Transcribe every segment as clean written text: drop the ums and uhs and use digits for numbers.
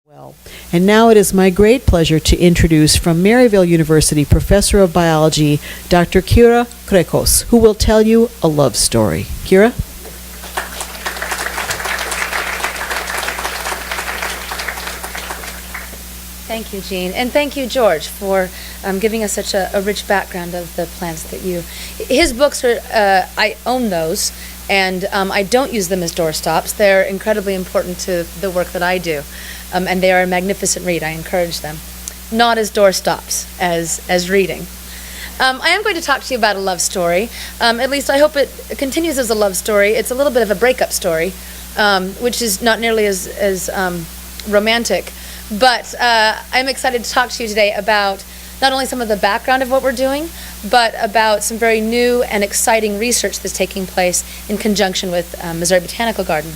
Well, and now it is my great pleasure to introduce from Maryville University Professor of Biology, Dr. Kyra Krakos, who will tell you a love story. Kyra? Thank you, Jean, and thank you, George, for giving us such a rich background of the plants that you... His books are, I own those, and I don't use them as doorstops. They're incredibly important to the work that I do, and they are a magnificent read. I encourage them. Not as doorstops, as reading. I am going to talk to you about a love story. At least I hope it continues as a love story. It's a little bit of a breakup story, which is not nearly as romantic. But I'm excited to talk to you today about not only some of the background of what we're doing, but about some very new and exciting research that's taking place in conjunction with Missouri Botanical Garden.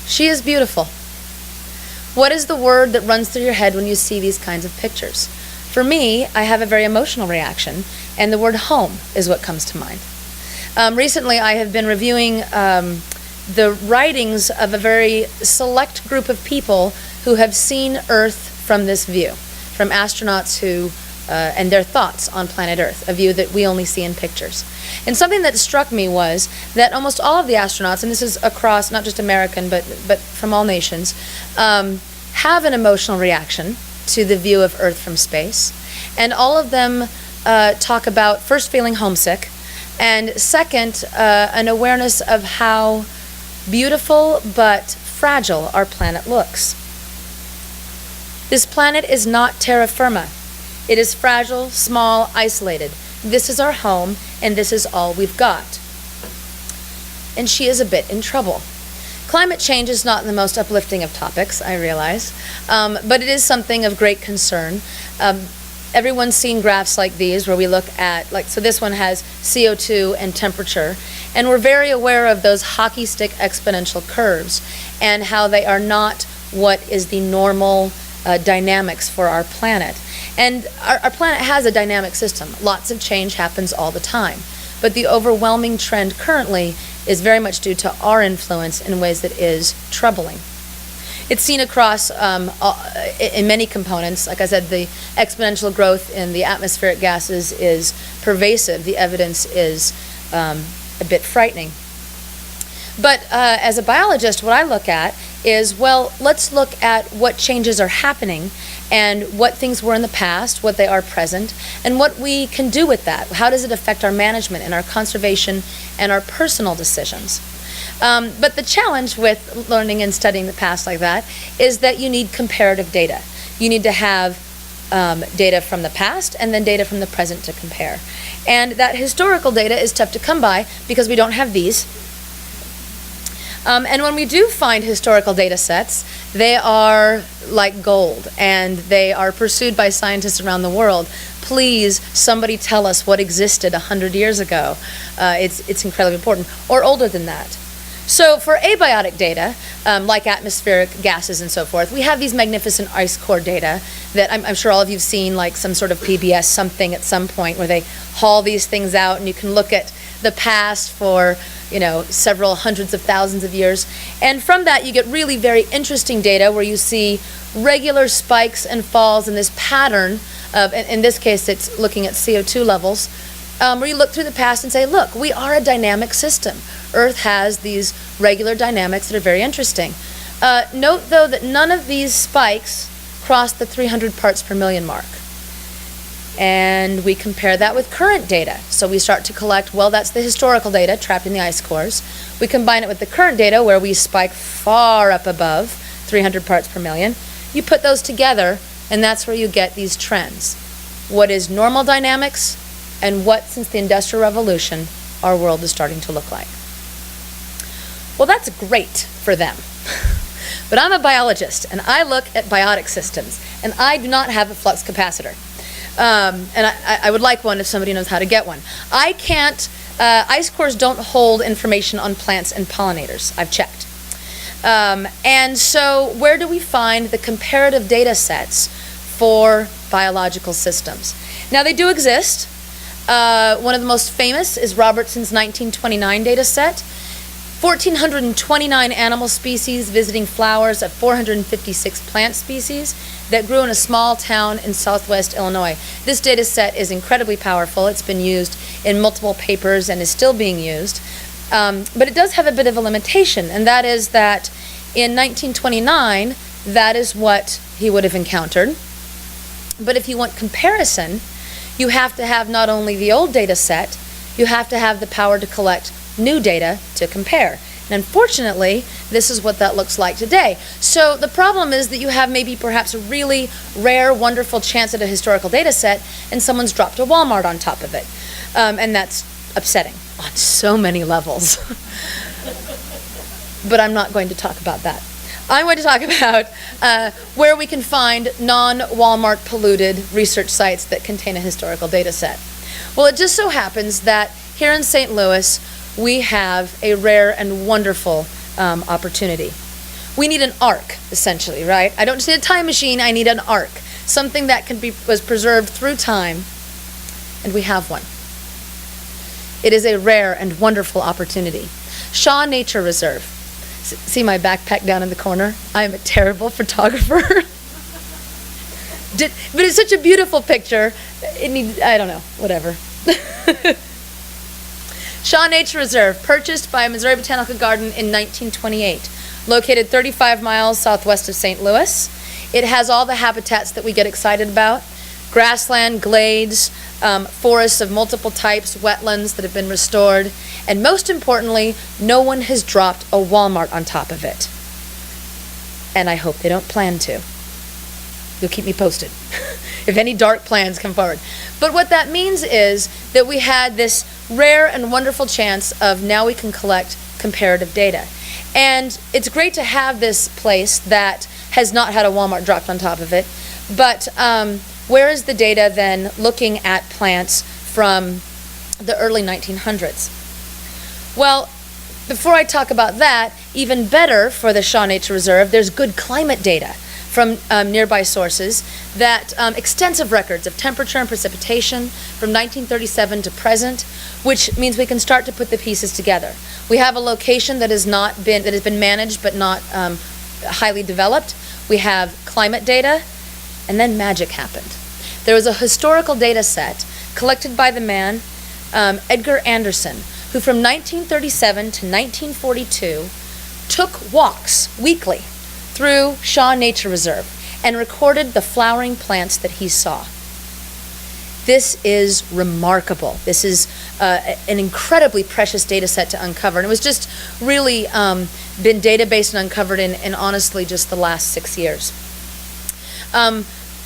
She is beautiful. What is the word that runs through your head when you see these kinds of pictures? For me, I have a very emotional reaction, and the word home is what comes to mind. Recently, I have been reviewing the writings of a very select group of people who have seen Earth from this view, from astronauts who, and their thoughts on planet Earth, a view that we only see in pictures. And something that struck me was that almost all of the astronauts, and this is across not just American, but from all nations, have an emotional reaction to the view of Earth from space. And all of them talk about, first, feeling homesick, and second, an awareness of how beautiful but fragile our planet looks. This planet is not terra firma. It is fragile, small, isolated. This is our home, and this is all we've got. And she is a bit in trouble. Climate change is not the most uplifting of topics, I realize, but it is something of great concern. Everyone's seen graphs like these where we look at, so this one has CO2 and temperature, and we're very aware of those hockey stick exponential curves and how they are not what is the normal dynamics for our planet. And our planet has a dynamic system. Lots of change happens all the time, but the overwhelming trend currently is very much due to our influence in ways that is troubling. It's seen across in many components. Like I said, the exponential growth in the atmospheric gases is pervasive. The evidence is a bit frightening. But as a biologist, what I look at is, well, let's look at what changes are happening and what things were in the past, what they are present, and what we can do with that. How does it affect our management and our conservation and our personal decisions? But the challenge with learning and studying the past like that is that you need comparative data. You need to have data from the past and then data from the present to compare. And that historical data is tough to come by because we don't have these. And when we do find historical data sets, they are like gold, and they are pursued by scientists around the world. Please, somebody tell us what existed 100 years ago. It's incredibly important, or older than that. So for abiotic data, like atmospheric gases and so forth, we have these magnificent ice core data that I'm sure all of you have seen, like some sort of PBS something at some point where they haul these things out and you can look at the past for several hundreds of thousands of years. And from that you get really very interesting data where you see regular spikes and falls in this pattern of, in this case it's looking at CO2 levels, where you look through the past and say, look, we are a dynamic system. Earth has these regular dynamics that are very interesting. Note, though, that none of these spikes cross the 300 parts per million mark. And we compare that with current data. So we start to collect, well, that's the historical data trapped in the ice cores. We combine it with the current data where we spike far up above 300 parts per million. You put those together, and that's where you get these trends. What is normal dynamics, and what, since the Industrial Revolution, our world is starting to look like. Well, that's great for them. But I'm a biologist, and I look at biotic systems, and I do not have a flux capacitor. And I would like one if somebody knows how to get one. I can't, ice cores don't hold information on plants and pollinators. I've checked. And so where do we find the comparative data sets for biological systems? Now, they do exist. One of the most famous is Robertson's 1929 data set. 1,429 animal species visiting flowers of 456 plant species that grew in a small town in southwest Illinois. This data set is incredibly powerful. It's been used in multiple papers and is still being used. But it does have a bit of a limitation, and that is that in 1929, that is what he would have encountered. But if you want comparison, you have to have not only the old data set, you have to have the power to collect new data to compare. And unfortunately, this is what that looks like today. So the problem is that you have maybe perhaps a really rare, wonderful chance at a historical data set, and someone's dropped a Walmart on top of it. And that's upsetting on so many levels. But I'm not going to talk about that. I'm going to talk about where we can find non-Walmart polluted research sites that contain a historical data set. Well, it just so happens that here in St. Louis, we have a rare and wonderful opportunity. We need an ark, essentially, right? I don't just need a time machine, I need an ark. Something that was preserved through time, and we have one. It is a rare and wonderful opportunity. Shaw Nature Reserve. See my backpack down in the corner? I am a terrible photographer. But it's such a beautiful picture. I don't know, whatever. Shaw Nature Reserve, purchased by Missouri Botanical Garden in 1928, located 35 miles southwest of St. Louis. It has all the habitats that we get excited about: grassland, glades, forests of multiple types, wetlands that have been restored, and most importantly, no one has dropped a Walmart on top of it. And I hope they don't plan to. You'll keep me posted if any dark plans come forward. But what that means is that we had this rare and wonderful chance of now we can collect comparative data. And it's great to have this place that has not had a Walmart dropped on top of it, but where is the data then looking at plants from the early 1900s? Well, before I talk about that, even better for the Shaw Nature Reserve, there's good climate data from nearby sources, that extensive records of temperature and precipitation from 1937 to present, which means we can start to put the pieces together. We have a location that has been managed but not highly developed. We have climate data, and then magic happened. There was a historical data set collected by the man Edgar Anderson, who from 1937 to 1942 took walks weekly through Shaw Nature Reserve and recorded the flowering plants that he saw. This is remarkable. This is an incredibly precious data set to uncover. And it was just really been databased and uncovered in honestly just the last 6 years.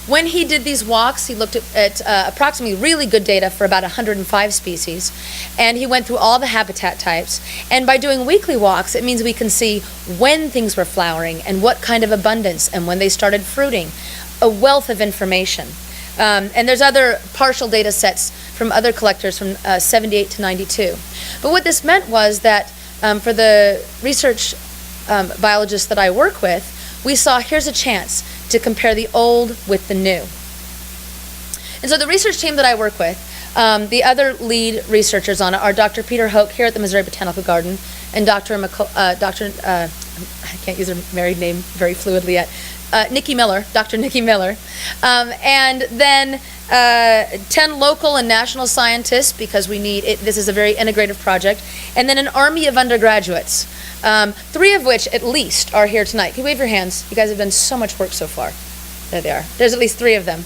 When he did these walks, he looked at approximately really good data for about 105 species, and he went through all the habitat types. And by doing weekly walks, it means we can see when things were flowering and what kind of abundance and when they started fruiting. A wealth of information. And there's other partial data sets from other collectors from 78 to 92. But what this meant was that for the research biologists that I work with, we saw here's a chance to compare the old with the new. And so the research team that I work with, the other lead researchers on it are Dr. Peter Hoke here at the Missouri Botanical Garden, and I can't use her married name very fluidly yet, Nikki Miller, Dr. Nikki Miller, and then 10 local and national scientists, because we need it. This is a very integrative project, and then an army of undergraduates, 3 of which at least are here tonight. Can you wave your hands? You guys have done so much work so far. There they are. There's at least 3 of them.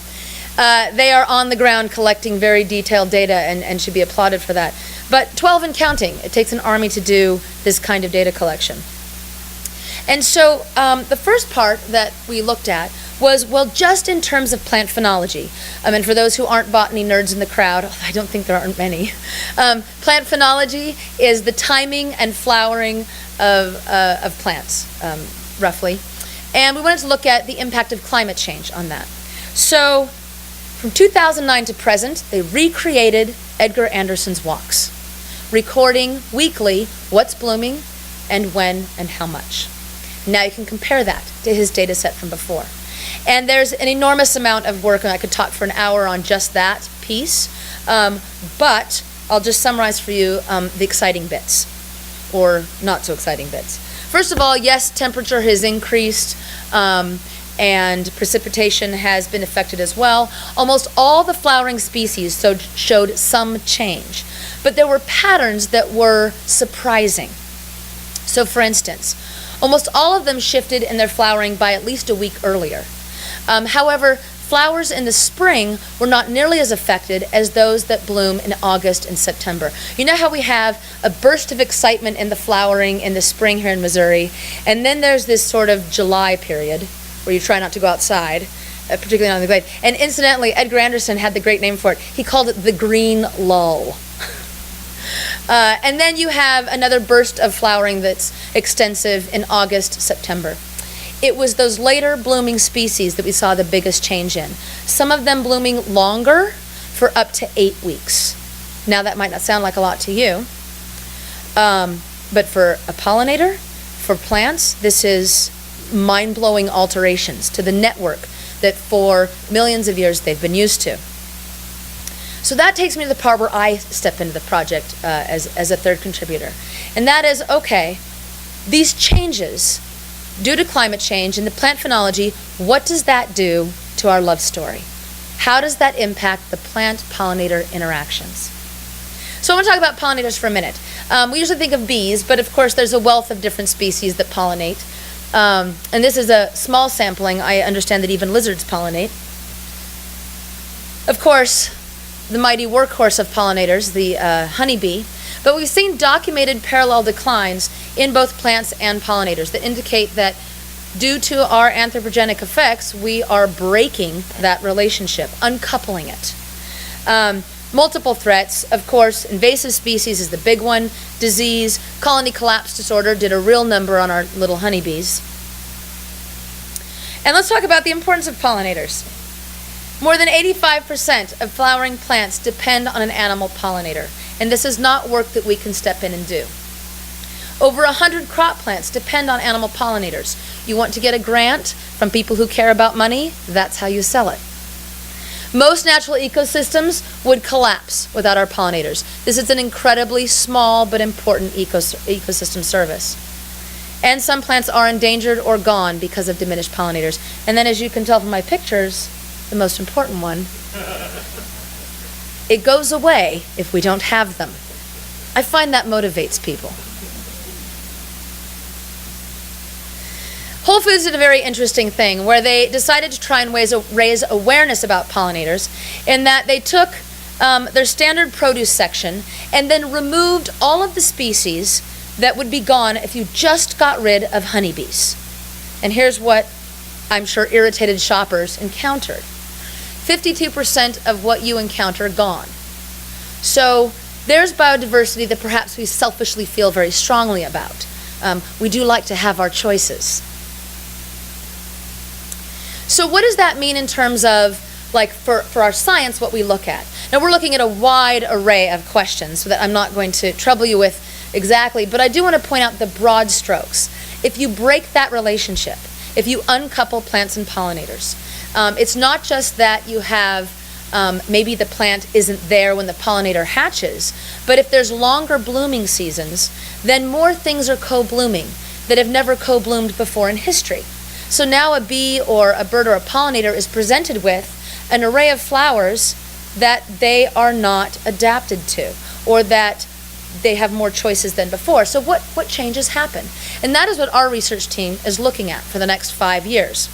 They are on the ground collecting very detailed data and should be applauded for that. But 12 and counting. It takes an army to do this kind of data collection. And so the first part that we looked at was, well, just in terms of plant phenology. And for those who aren't botany nerds in the crowd, I don't think there aren't many, plant phenology is the timing and flowering of plants, roughly. And we wanted to look at the impact of climate change on that. So from 2009 to present, they recreated Edgar Anderson's walks, recording weekly what's blooming and when and how much. Now you can compare that to his data set from before. And there's an enormous amount of work, and I could talk for an hour on just that piece, but I'll just summarize for you the exciting bits. or not so exciting bits. First of all, yes, temperature has increased, and precipitation has been affected as well. Almost all the flowering species showed some change, but there were patterns that were surprising. So for instance, almost all of them shifted in their flowering by at least a week earlier. However, flowers in the spring were not nearly as affected as those that bloom in August and September. You know how we have a burst of excitement in the flowering in the spring here in Missouri, and then there's this sort of July period where you try not to go outside, particularly on the glade. And incidentally, Edgar Anderson had the great name for it. He called it the green lull. And then you have another burst of flowering that's extensive in August, September. It was those later blooming species that we saw the biggest change in. Some of them blooming longer for up to 8 weeks. Now that might not sound like a lot to you, but for a pollinator, for plants, this is mind-blowing alterations to the network that for millions of years they've been used to. So that takes me to the part where I step into the project as a third contributor. And that is, okay, these changes due to climate change in the plant phenology, what does that do to our love story? How does that impact the plant-pollinator interactions? So I want to talk about pollinators for a minute. We usually think of bees, but of course there's a wealth of different species that pollinate. And this is a small sampling. I understand that even lizards pollinate. Of course, the mighty workhorse of pollinators, the honeybee, but we've seen documented parallel declines in both plants and pollinators that indicate that due to our anthropogenic effects, we are breaking that relationship, uncoupling it. Multiple threats, of course, invasive species is the big one. Disease, colony collapse disorder did a real number on our little honeybees. And let's talk about the importance of pollinators. More than 85% of flowering plants depend on an animal pollinator, and this is not work that we can step in and do. Over 100 crop plants depend on animal pollinators. You want to get a grant from people who care about money? That's how you sell it. Most natural ecosystems would collapse without our pollinators. This is an incredibly small but important ecosystem service. And some plants are endangered or gone because of diminished pollinators. And then, as you can tell from my pictures, the most important one, it goes away if we don't have them. I find that motivates people. Whole Foods did a very interesting thing where they decided to try and raise awareness about pollinators in that they took their standard produce section and then removed all of the species that would be gone if you just got rid of honeybees. And here's what I'm sure irritated shoppers encountered. 52% of what you encounter gone. So there's biodiversity that perhaps we selfishly feel very strongly about. We do like to have our choices. So what does that mean in terms of, like, for our science, what we look at? Now, we're looking at a wide array of questions, so that I'm not going to trouble you with exactly, but I do want to point out the broad strokes. If you break that relationship, if you uncouple plants and pollinators, it's not just that you have maybe the plant isn't there when the pollinator hatches, but if there's longer blooming seasons, then more things are co-blooming that have never co-bloomed before in history. So now a bee or a bird or a pollinator is presented with an array of flowers that they are not adapted to, or that they have more choices than before. So what changes happen? And that is what our research team is looking at for the next 5 years,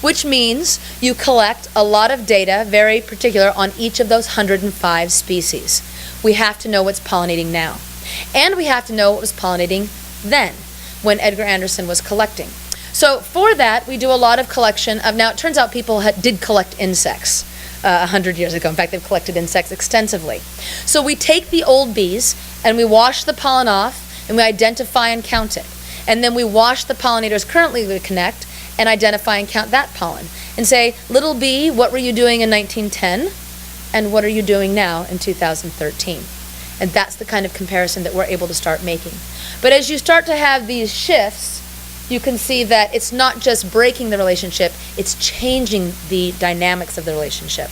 which means you collect a lot of data, very particular, on each of those 105 species. We have to know what's pollinating now. And we have to know what was pollinating then, when Edgar Anderson was collecting. So for that, we do a lot of collection of, now it turns out people did collect insects 100 years ago. In fact, they've collected insects extensively. So we take the old bees and we wash the pollen off and we identify and count it. And then we wash the pollinators currently we connect and identify and count that pollen. And say, little bee, what were you doing in 1910? And what are you doing now in 2013? And that's the kind of comparison that we're able to start making. But as you start to have these shifts, you can see that it's not just breaking the relationship, it's changing the dynamics of the relationship.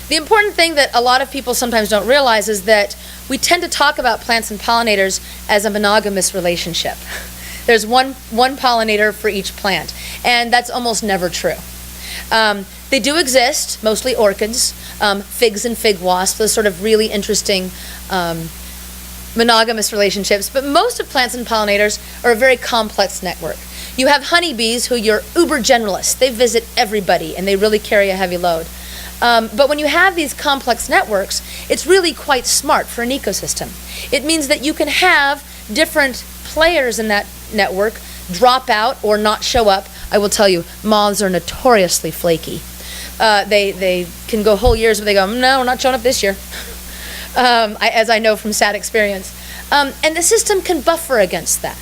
The important thing that a lot of people sometimes don't realize is that we tend to talk about plants and pollinators as a monogamous relationship. There's one pollinator for each plant, and that's almost never true. They do exist, mostly orchids, figs and fig wasps, those sort of really interesting monogamous relationships, but most of plants and pollinators are a very complex network. You have honeybees who you're uber generalists. They visit everybody and they really carry a heavy load. But when you have these complex networks, it's really quite smart for an ecosystem. It means that you can have different players in that network drop out or not show up. I will tell you, moths are notoriously flaky. They can go whole years, but they go, no, we're not showing up this year, as I know from sad experience. And the system can buffer against that.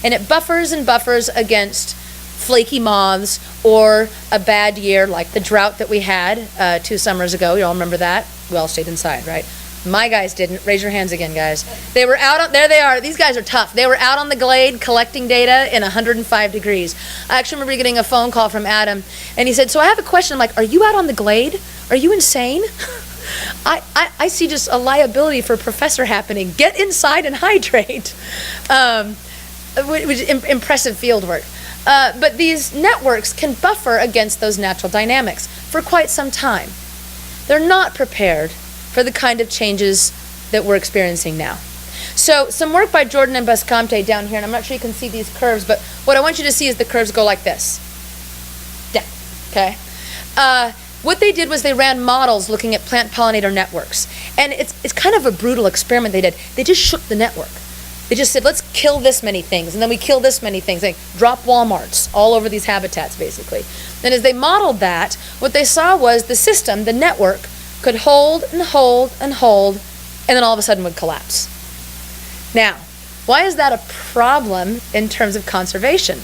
And it buffers and buffers against flaky moths or a bad year like the drought that we had 2 summers ago. You all remember that? We all stayed inside, right? My guys didn't. Raise your hands again, guys. They were out on, there they are. These guys are tough. They were out on the glade collecting data in 105 degrees. I actually remember getting a phone call from Adam, and he said, so I have a question. I'm like, are you out on the glade? Are you insane? I see just a liability for a professor happening. Get inside and hydrate. Which is impressive field work. But these networks can buffer against those natural dynamics for quite some time. They're not prepared for the kind of changes that we're experiencing now. So some work by Jordan and Bascomte down here, and I'm not sure you can see these curves, but what I want you to see is the curves go like this. Yeah, okay. What they did was they ran models looking at plant pollinator networks. And it's kind of a brutal experiment they did. They just shook the network. They just said, let's kill this many things, and then we kill this many things. They drop Walmarts all over these habitats, basically. And as they modeled that, what they saw was the system, the network, could hold and hold and hold, and then all of a sudden would collapse. Now, why is that a problem in terms of conservation?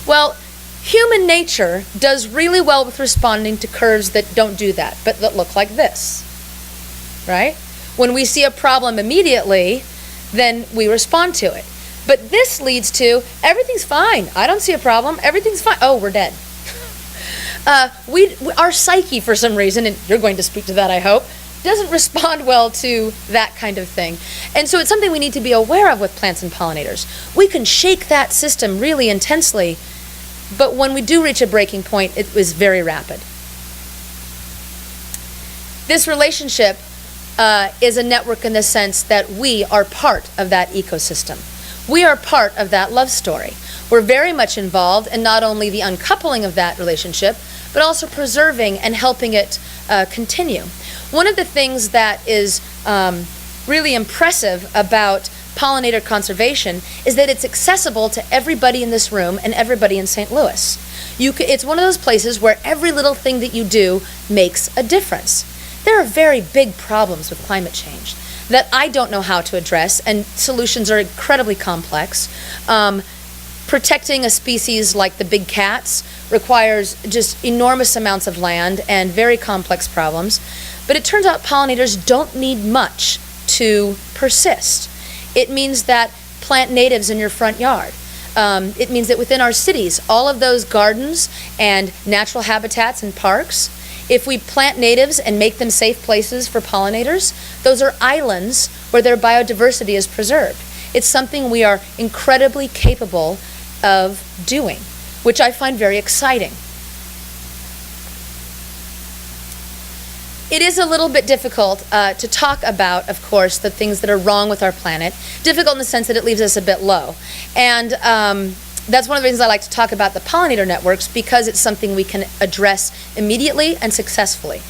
Well, human nature does really well with responding to curves that don't do that, but that look like this, right? When we see a problem immediately, then we respond to it. But this leads to, everything's fine. I don't see a problem. Everything's fine. Oh, we're dead. Our psyche, for some reason, and you're going to speak to that, I hope, doesn't respond well to that kind of thing. And so it's something we need to be aware of with plants and pollinators. We can shake that system really intensely, but when we do reach a breaking point, it is very rapid. This relationship is a network in the sense that we are part of that ecosystem. We are part of that love story. We're very much involved in not only the uncoupling of that relationship, but also preserving and helping it continue. One of the things that is really impressive about pollinator conservation is that it's accessible to everybody in this room and everybody in St. Louis. It's one of those places where every little thing that you do makes a difference. There are very big problems with climate change that I don't know how to address, and solutions are incredibly complex. Protecting a species like the big cats requires just enormous amounts of land and very complex problems. But it turns out pollinators don't need much to persist. It means that plant natives in your front yard. It means that within our cities, all of those gardens and natural habitats and parks, if we plant natives and make them safe places for pollinators, those are islands where their biodiversity is preserved. It's something we are incredibly capable of doing, which I find very exciting. It is a little bit difficult to talk about, of course, the things that are wrong with our planet. Difficult in the sense that it leaves us a bit low. And that's one of the reasons I like to talk about the pollinator networks, because it's something we can address immediately and successfully.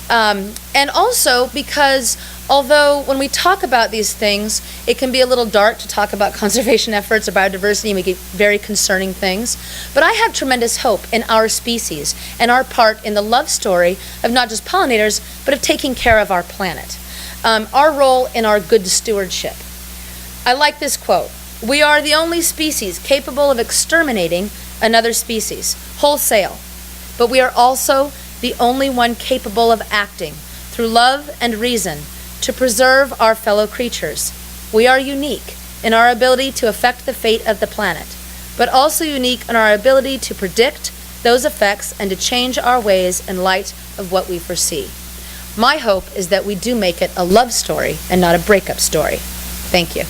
And also because although when we talk about these things, it can be a little dark to talk about conservation efforts or biodiversity, and we get very concerning things. But I have tremendous hope in our species and our part in the love story of not just pollinators, but of taking care of our planet. Our role in our good stewardship. I like this quote. We are the only species capable of exterminating another species, wholesale. But we are also the only one capable of acting through love and reason to preserve our fellow creatures. We are unique in our ability to affect the fate of the planet, but also unique in our ability to predict those effects and to change our ways in light of what we foresee. My hope is that we do make it a love story and not a breakup story. Thank you.